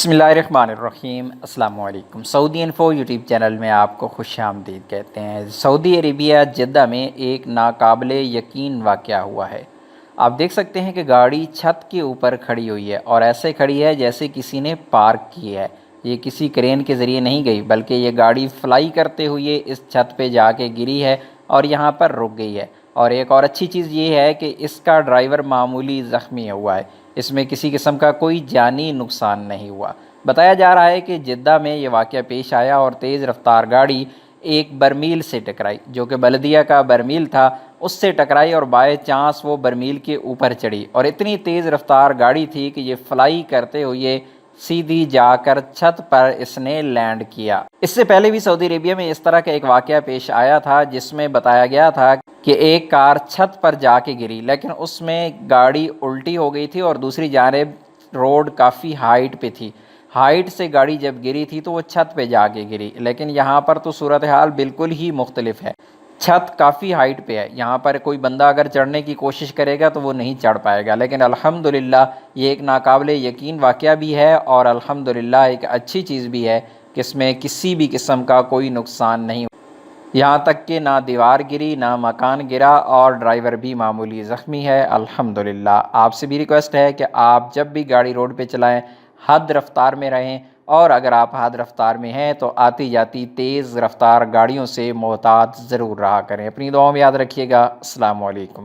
बिस्मिल्लाहिर्रहमानिर्रहीम। अस्सलाम वालेकुम। सऊदी इन्फो यूट्यूब चैनल में आपको खुश आमदीद कहते हैं। सऊदी अरेबिया जिद्दा में एक नाकाबिले यकीन वाक़या हुआ है। आप देख सकते हैं कि गाड़ी छत के ऊपर खड़ी हुई है और ऐसे खड़ी है जैसे किसी ने पार्क की है। ये किसी क्रेन के ज़रिए नहीं गई, बल्कि ये गाड़ी फ्लाई करते हुए इस छत पे जाके गिरी है और यहाँ पर रुक गई है। और एक और अच्छी चीज़ ये है कि इसका ड्राइवर मामूली ज़ख्मी हुआ है। इसमें किसी किस्म का कोई जानी नुकसान नहीं हुआ। बताया जा रहा है कि जिद्दा में ये वाक़या पेश आया और तेज़ रफ्तार गाड़ी एक बरमील से टकराई, जो कि बल्दिया का बरमील था, उससे टकराई और बाय चांस वो बरमील के ऊपर चढ़ी। और इतनी तेज़ रफ्तार गाड़ी थी कि ये फ्लाई करते हुए सीधी जाकर छत पर इसने लैंड किया। इससे पहले भी सऊदी अरेबिया में इस तरह का एक वाक़या पेश आया था, जिसमें बताया गया था कि एक कार छत पर जाके गिरी, लेकिन उसमें गाड़ी उल्टी हो गई थी और दूसरी जानिब रोड काफ़ी हाइट पे थी। हाइट से गाड़ी जब गिरी थी तो वो छत पे जाके गिरी, लेकिन यहाँ पर तो सूरत हाल बिल्कुल ही मुख्तलिफ है। छत काफ़ी हाइट पे है, यहाँ पर कोई बंदा अगर चढ़ने की कोशिश करेगा तो वो नहीं चढ़ पाएगा। लेकिन अल्हम्दुलिल्लाह ये एक नाकाबिले यकीन वाक़या भी है और अल्हम्दुलिल्लाह एक अच्छी चीज़ भी है कि इसमें किसी भी किस्म का कोई नुकसान नहीं। यहाँ तक कि ना दीवार गिरी, ना मकान गिरा और ड्राइवर भी मामूली ज़ख्मी है, अल्हम्दुलिल्लाह। आपसे भी रिक्वेस्ट है कि आप जब भी गाड़ी रोड पे चलाएं हद रफ्तार में रहें, और अगर आप हद रफ्तार में हैं तो आती जाती तेज़ रफ्तार गाड़ियों से मोहतात ज़रूर रहा करें। अपनी दुआओं में याद रखिएगा। अस्सलाम वालेकुम।